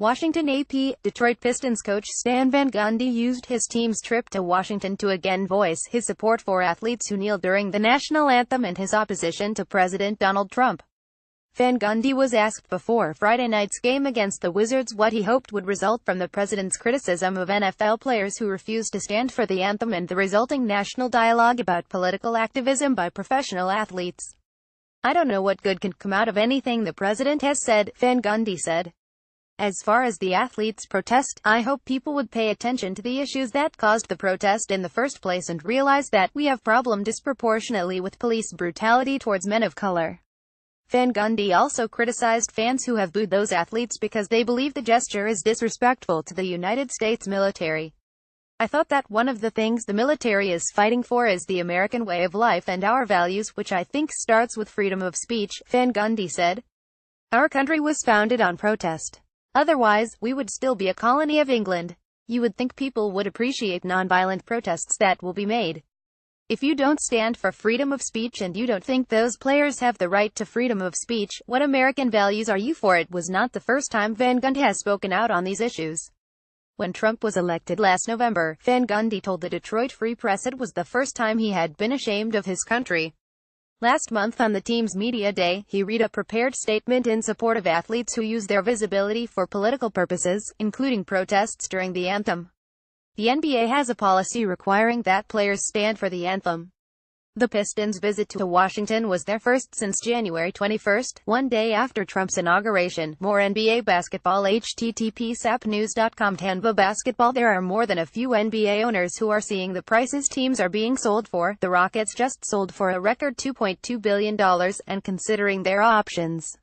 Washington AP, Detroit Pistons coach Stan Van Gundy used his team's trip to Washington to again voice his support for athletes who kneel during the national anthem and his opposition to President Donald Trump. Van Gundy was asked before Friday night's game against the Wizards what he hoped would result from the president's criticism of NFL players who refused to stand for the anthem and the resulting national dialogue about political activism by professional athletes. "I don't know what good can come out of anything the president has said," Van Gundy said. "As far as the athletes' protest, I hope people would pay attention to the issues that caused the protest in the first place and realize that we have problem disproportionately with police brutality towards men of color." Van Gundy also criticized fans who have booed those athletes because they believe the gesture is disrespectful to the United States military. "I thought that one of the things the military is fighting for is the American way of life and our values, which I think starts with freedom of speech," Van Gundy said. "Our country was founded on protest. Otherwise, we would still be a colony of England. You would think people would appreciate nonviolent protests that will be made. If you don't stand for freedom of speech and you don't think those players have the right to freedom of speech, what American values are you for?" It was not the first time Van Gundy has spoken out on these issues. When Trump was elected last November, Van Gundy told the Detroit Free Press it was the first time he had been ashamed of his country. Last month on the team's media day, he read a prepared statement in support of athletes who use their visibility for political purposes, including protests during the anthem. The NBA has a policy requiring that players stand for the anthem. The Pistons' visit to Washington was their first since January 21, one day after Trump's inauguration. More NBA basketball. http://sapnews.com. Tampa basketball. There are more than a few NBA owners who are seeing the prices teams are being sold for. The Rockets just sold for a record $2.2 billion, and considering their options,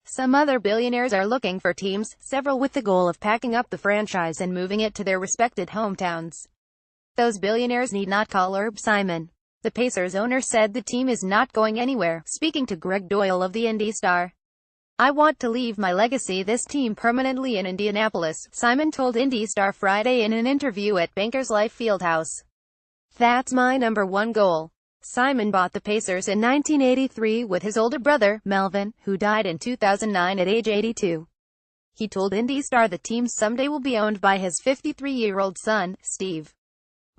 some other billionaires are looking for teams, several with the goal of packing up the franchise and moving it to their respected hometowns. Those billionaires need not call Herb Simon. The Pacers owner said the team is not going anywhere, speaking to Greg Doyle of the Indy Star. "I want to leave my legacy this team permanently in Indianapolis," Simon told Indy Star Friday in an interview at Bankers Life Fieldhouse. "That's my number one goal." Simon bought the Pacers in 1983 with his older brother, Melvin, who died in 2009 at age 82. He told Indy Star the team someday will be owned by his 53-year-old son, Steve.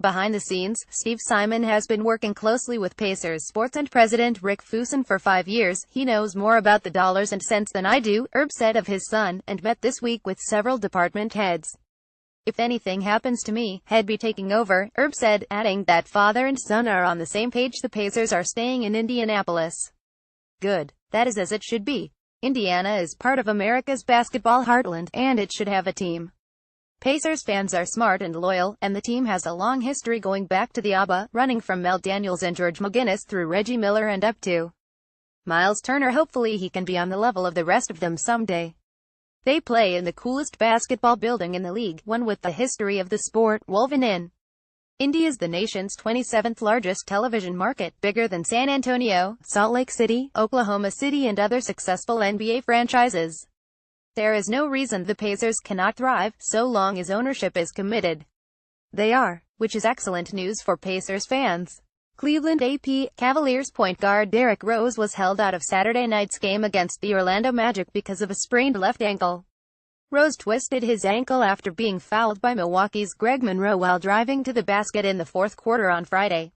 Behind the scenes, Steve Simon has been working closely with Pacers sports and president Rick Fuson for 5 years. "He knows more about the dollars and cents than I do," Herb said of his son, and met this week with several department heads. "If anything happens to me, he'd be taking over," Herb said, adding that father and son are on the same page. "The Pacers are staying in Indianapolis. Good. That is as it should be. Indiana is part of America's basketball heartland, and it should have a team." Pacers fans are smart and loyal, and the team has a long history going back to the ABA, running from Mel Daniels and George McGinnis through Reggie Miller and up to Miles Turner. Hopefully he can be on the level of the rest of them someday. They play in the coolest basketball building in the league, one with the history of the sport woven in. Indy is the nation's 27th largest television market, bigger than San Antonio, Salt Lake City, Oklahoma City and other successful NBA franchises. There is no reason the Pacers cannot thrive, so long as ownership is committed. They are, which is excellent news for Pacers fans. Cleveland AP, Cavaliers point guard Derrick Rose was held out of Saturday night's game against the Orlando Magic because of a sprained left ankle. Rose twisted his ankle after being fouled by Milwaukee's Greg Monroe while driving to the basket in the fourth quarter on Friday.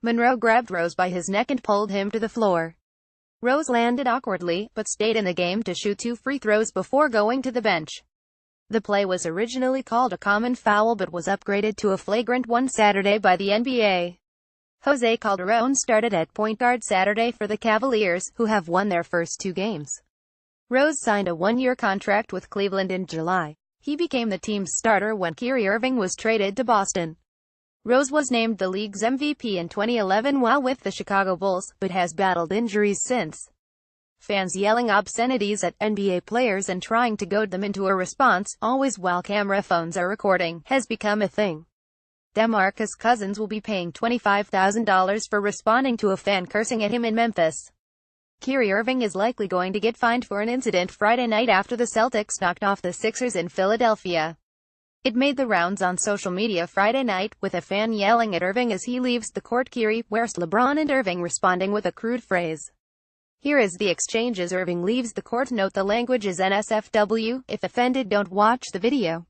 Monroe grabbed Rose by his neck and pulled him to the floor. Rose landed awkwardly, but stayed in the game to shoot 2 free throws before going to the bench. The play was originally called a common foul but was upgraded to a flagrant one Saturday by the NBA. Jose Calderon started at point guard Saturday for the Cavaliers, who have won their first 2 games. Rose signed a 1-year contract with Cleveland in July. He became the team's starter when Kyrie Irving was traded to Boston. Rose was named the league's MVP in 2011 while with the Chicago Bulls, but has battled injuries since. Fans yelling obscenities at NBA players and trying to goad them into a response, always while camera phones are recording, has become a thing. DeMarcus Cousins will be paying $25,000 for responding to a fan cursing at him in Memphis. Kyrie Irving is likely going to get fined for an incident Friday night after the Celtics knocked off the Sixers in Philadelphia. It made the rounds on social media Friday night, with a fan yelling at Irving as he leaves the court. Kyrie, "Where's LeBron?" and Irving responding with a crude phrase. Here is the exchange as Irving leaves the court. Note the language is NSFW. If offended, don't watch the video.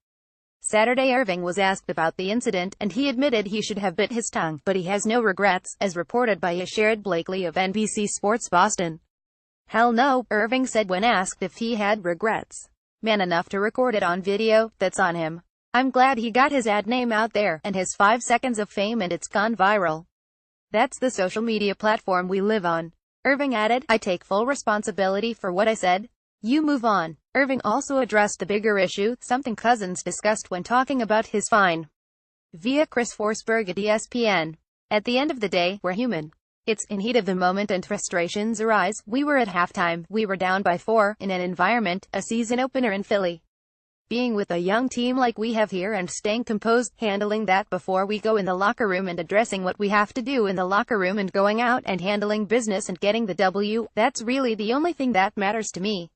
Saturday, Irving was asked about the incident, and he admitted he should have bit his tongue, but he has no regrets, as reported by Sherrod Blakely of NBC Sports Boston. "Hell no," Irving said when asked if he had regrets. "Man enough to record it on video, that's on him. I'm glad he got his ad name out there, and his 5 seconds of fame, and it's gone viral. That's the social media platform we live on." Irving added, "I take full responsibility for what I said. You move on." Irving also addressed the bigger issue, something Cousins discussed when talking about his fine. Via Chris Forsberg at ESPN. "At the end of the day, we're human. It's in heat of the moment and frustrations arise. We were at halftime, we were down by 4, in an environment, a season opener in Philly. Being with a young team like we have here and staying composed, handling that before we go in the locker room and addressing what we have to do in the locker room and going out and handling business and getting the W, that's really the only thing that matters to me.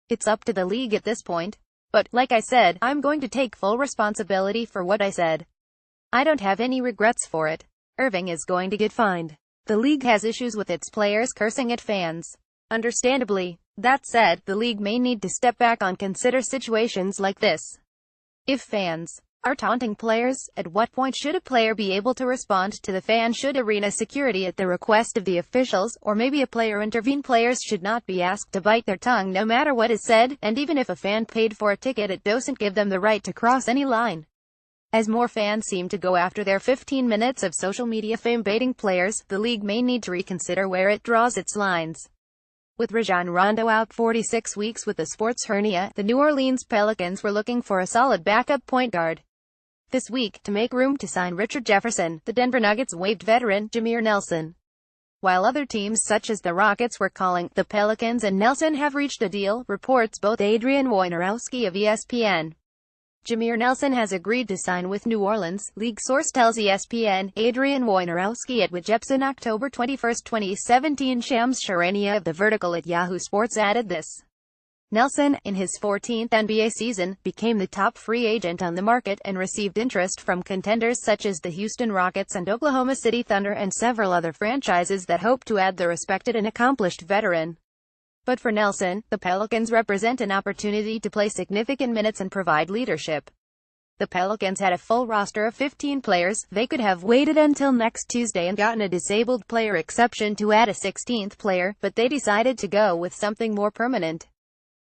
It's up to the league at this point. But, like I said, I'm going to take full responsibility for what I said. I don't have any regrets for it." Irving is going to get fined. The league has issues with its players cursing at fans. Understandably. That said, the league may need to step back and consider situations like this. If fans are taunting players, at what point should a player be able to respond to the fan? Should arena security at the request of the officials, or maybe a player intervene? Players should not be asked to bite their tongue no matter what is said, and even if a fan paid for a ticket, it doesn't give them the right to cross any line. As more fans seem to go after their 15 minutes of social media fame baiting players, the league may need to reconsider where it draws its lines. With Rajon Rondo out 46 weeks with a sports hernia, the New Orleans Pelicans were looking for a solid backup point guard. This week, to make room to sign Richard Jefferson, the Denver Nuggets waived veteran Jameer Nelson. While other teams such as the Rockets were calling, the Pelicans and Nelson have reached a deal, reports both Adrian Wojnarowski of ESPN. Jameer Nelson has agreed to sign with New Orleans, league source tells ESPN. Adrian Wojnarowski at Jepsen October 21, 2017. Shams Charania of The Vertical at Yahoo Sports added this. Nelson, in his 14th NBA season, became the top free agent on the market and received interest from contenders such as the Houston Rockets and Oklahoma City Thunder and several other franchises that hope to add the respected and accomplished veteran. But for Nelson, the Pelicans represent an opportunity to play significant minutes and provide leadership. The Pelicans had a full roster of 15 players. They could have waited until next Tuesday and gotten a disabled player exception to add a 16th player, but they decided to go with something more permanent.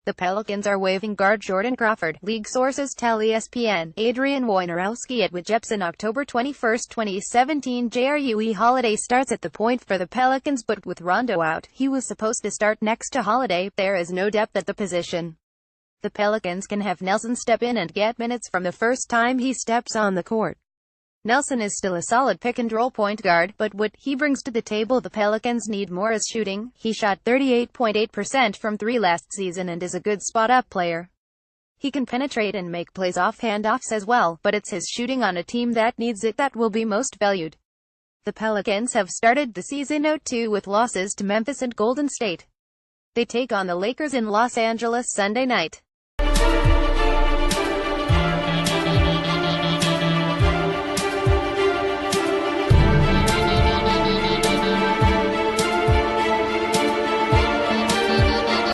The Pelicans are waiving guard Jordan Crawford, league sources tell ESPN. Adrian Wojnarowski at Jepsen October 21, 2017. JRUE Holiday starts at the point for the Pelicans, but with Rondo out, he was supposed to start next to Holiday. There is no depth at the position. The Pelicans can have Nelson step in and get minutes from the first time he steps on the court. Nelson is still a solid pick-and-roll point guard, but what he brings to the table the Pelicans need more is shooting. He shot 38.8% from 3 last season and is a good spot-up player. He can penetrate and make plays off handoffs as well, but it's his shooting on a team that needs it that will be most valued. The Pelicans have started the season 0-2 with losses to Memphis and Golden State. They take on the Lakers in Los Angeles Sunday night.